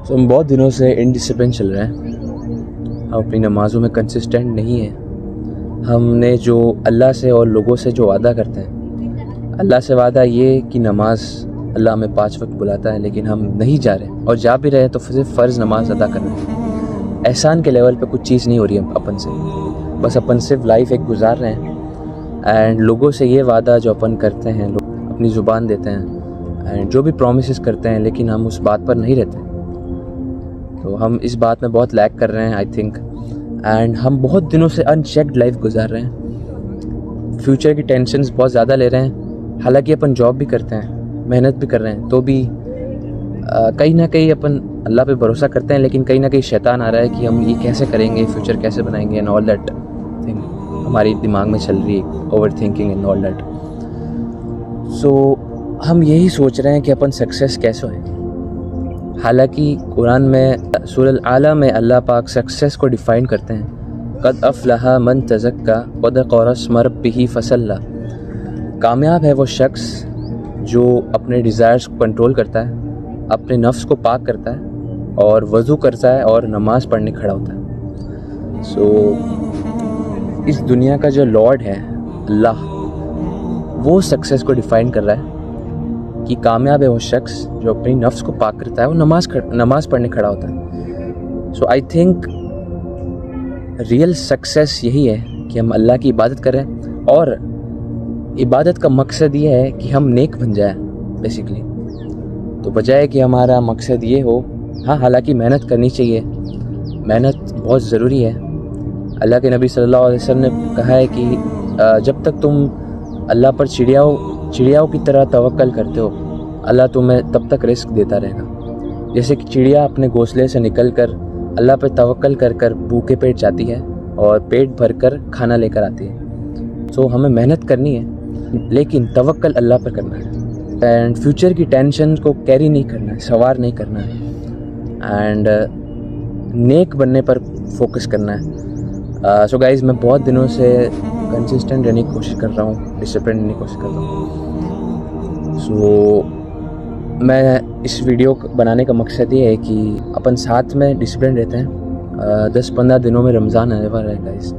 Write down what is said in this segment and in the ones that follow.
तो हम बहुत दिनों से इनडिसिप्लिन चल रहे हैं। हम अपनी नमाज़ों में कंसिस्टेंट नहीं हैं। हमने जो अल्लाह से और लोगों से जो वादा करते हैं, अल्लाह से वादा ये कि नमाज अल्लाह हमें 5 वक्त बुलाता है, लेकिन हम नहीं जा रहे, और जा भी रहे हैं तो सिर्फ फ़र्ज़ नमाज अदा कर रहे हैं। एहसान के लेवल पे कुछ चीज़ नहीं हो रही है अपन से, बस अपन सिर्फ लाइफ एक गुजार रहे हैं। एंड लोगों से ये वादा जो अपन करते हैं, लोग अपनी ज़ुबान देते हैं एंड जो भी प्रॉमिसेस करते हैं, लेकिन हम उस बात पर नहीं रहते। तो हम इस बात में बहुत लैग कर रहे हैं आई थिंक। एंड हम बहुत दिनों से अनचेक्ड लाइफ गुजार रहे हैं, फ्यूचर की टेंशन्स बहुत ज़्यादा ले रहे हैं। हालांकि अपन जॉब भी करते हैं, मेहनत भी कर रहे हैं, तो भी कहीं ना कहीं अपन अल्लाह पे भरोसा करते हैं, लेकिन कहीं ना कहीं शैतान आ रहा है कि हम ये कैसे करेंगे, फ्यूचर कैसे बनाएंगे एंड ऑल दैट थिंग हमारी दिमाग में चल रही है, over thinking and all that. So हम यही सोच रहे हैं कि अपन सक्सेस कैसे होए। हालांकि कुरान में सूरह आला में अल्लाह पाक सक्सेस को डिफ़ाइन करते हैं, क़द अफ़लहा मन तज़क्का व ज़करा स्म रब्बिही फ़सल्ला। कामयाब है वो शख्स जो अपने डिज़ायर्स को कंट्रोल करता है, अपने नफ्स को पाक करता है और वज़ू करता है और नमाज़ पढ़ने खड़ा होता है। सो इस दुनिया का जो लॉर्ड है अल्लाह, वो सक्सेस को डिफ़ाइन कर रहा है कि कामयाब है वो शख्स जो अपनी नफ्स को पाक करता है, वो नमाज़ पढ़ने खड़ा होता है। सो आई थिंक रियल सक्सेस यही है कि हम अल्लाह की इबादत करें, और इबादत का मकसद ये है कि हम नेक बन जाए बेसिकली। तो बजाय कि हमारा मकसद ये हो, हाँ हालांकि मेहनत करनी चाहिए, मेहनत बहुत ज़रूरी है। अल्लाह के नबी सल्लल्लाहु अलैहि वसल्लम ने कहा है कि जब तक तुम अल्लाह पर चिड़ियाओं की तरह तवक्कल करते हो, अल्लाह तुम्हें तब तक रिस्क देता रहेगा। जैसे कि चिड़िया अपने घोंसले से निकलकर अल्लाह पर तवक्कल कर कर भूखे पेट जाती है और पेट भरकर खाना लेकर आती है। तो हमें मेहनत करनी है, लेकिन तवक्कल अल्लाह पर करना है। एंड फ्यूचर की टेंशन को कैरी नहीं करना है, सवार नहीं करना है, एंड नेक बनने पर फोकस करना है। सो गाइज़, मैं बहुत दिनों से कंसिस्टेंट रहने की कोशिश कर रहा हूँ, डिसिप्लिन रहने की कोशिश कर रहा हूँ। सो मैं इस वीडियो बनाने का मकसद ये है कि अपन साथ में डिसिप्लिन रहते हैं। 10-15 दिनों में रमज़ान आने वाला है गाइस,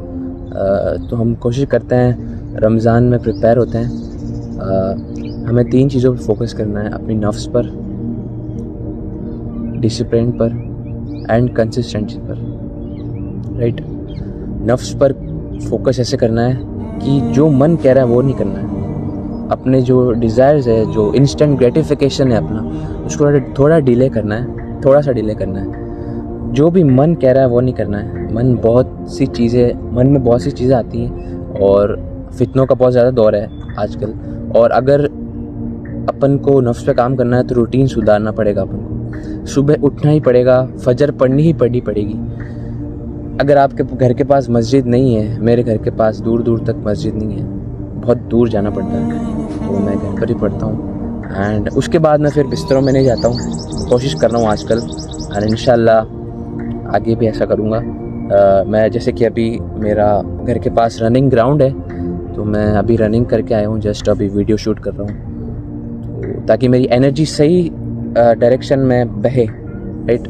तो हम कोशिश करते हैं रमज़ान में प्रिपेयर होते हैं। हमें 3 चीज़ों पर फोकस करना है, अपनी नफ्स पर, डिसिप्लिन पर एंड कंसिस्टेंसी पर, राइट। नफ्स पर फोकस ऐसे करना है कि जो मन कह रहा है वो नहीं करना है। अपने जो डिज़ायर्स है, जो इंस्टेंट ग्रेटिफिकेशन है अपना, उसको थोड़ा डिले करना है, थोड़ा सा डिले करना है। जो भी मन कह रहा है वो नहीं करना है। मन में बहुत सी चीज़ें आती हैं, और फितनों का बहुत ज़्यादा दौर है आजकल। और अगर अपन को नफ्स पे काम करना है तो रूटीन सुधारना पड़ेगा। अपन को सुबह उठना ही पड़ेगा, फजर पढ़नी ही पड़ेगी। अगर आपके घर के पास मस्जिद नहीं है, मेरे घर के पास दूर दूर तक मस्जिद नहीं है, बहुत दूर जाना पड़ता है, तो मैं घर पर ही पढ़ता हूँ। एंड उसके बाद मैं फिर बिस्तरों में नहीं जाता हूँ, कोशिश कर रहा हूँ आजकल, और इंशाल्लाह आगे भी ऐसा करूँगा। मैं जैसे कि अभी मेरा घर के पास रनिंग ग्राउंड है, तो मैं अभी रनिंग करके आया हूँ, जस्ट अभी वीडियो शूट कर रहा हूँ, तो ताकि मेरी एनर्जी सही डायरेक्शन में बहे, राइट।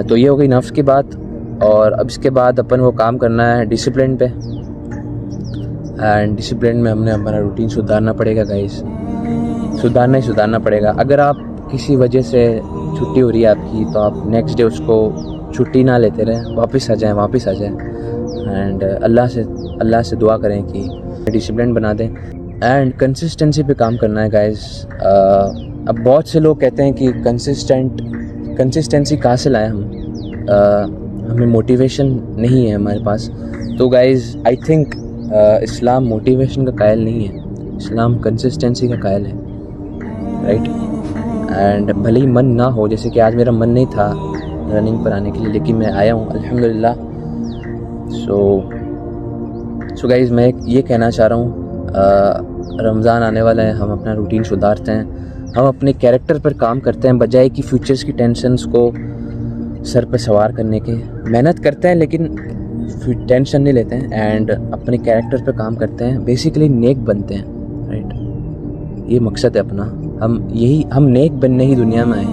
तो ये हो गई नफ्स की बात। और अब इसके बाद अपन को काम करना है डिसिप्लिन पे, एंड डिसिप्लिन में हमने हमारा रूटीन सुधारना पड़ेगा गाइस, सुधारना पड़ेगा। अगर आप किसी वजह से छुट्टी हो रही है आपकी, तो आप नेक्स्ट डे उसको छुट्टी ना लेते रहें, वापस आ जाएं। एंड अल्लाह से दुआ करें कि डिसिप्लिन बना दें, एंड कंसिस्टेंसी पे काम करना है गाइस। अब बहुत से लोग कहते हैं कि कंसिस्टेंसी कहाँ से लाएं हम, हमें मोटिवेशन नहीं है हमारे पास। तो guys I think Islam motivation का कायल नहीं है, इस्लाम कंसिस्टेंसी का कायल है, राइट। एंड भले ही मन ना हो, जैसे कि आज मेरा मन नहीं था रनिंग पर आने के लिए, लेकिन मैं आया हूँ अल्हम्दुलिल्लाह। सो गाइज़, मैं ये कहना चाह रहा हूँ, रमज़ान आने वाला है, हम अपना रूटीन सुधारते हैं, हम अपने कैरेक्टर पर काम करते हैं, बजाय कि फ्यूचर्स की टेंशन्स को सर पे सवार करने के। मेहनत करते हैं लेकिन टेंशन नहीं लेते हैं, एंड अपने कैरेक्टर पे काम करते हैं, बेसिकली नेक बनते हैं, राइट। ये मकसद है अपना। हम नेक बनने ही दुनिया में आए,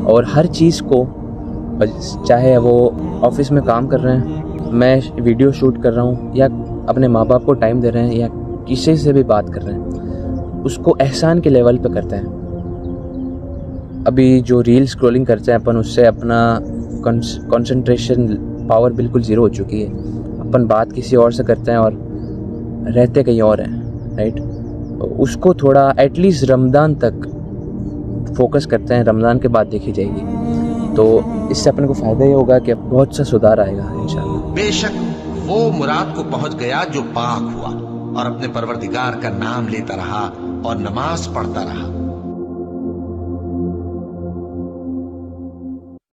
और हर चीज़ को, चाहे वो ऑफिस में काम कर रहे हैं, मैं वीडियो शूट कर रहा हूँ, या अपने माँ बाप को टाइम दे रहे हैं, या किसी से भी बात कर रहे हैं, उसको एहसान के लेवल पे करते हैं। अभी जो रील स्क्रॉलिंग करते हैं अपन, उससे अपना कंसंट्रेशन पावर बिल्कुल ज़ीरो हो चुकी है। अपन बात किसी और से करते हैं और रहते कहीं और हैं, राइट। उसको थोड़ा एटलीस्ट रमज़ान तक फोकस करते हैं, रमज़ान के बाद देखी जाएगी, तो इससे अपने को फ़ायदा ये होगा कि बहुत सा सुधार आएगा इंशाल्लाह। बेशक वो मुराद को पहुंच गया जो पाक हुआ और अपने परवरदिगार का नाम लेता रहा और नमाज पढ़ता रहा।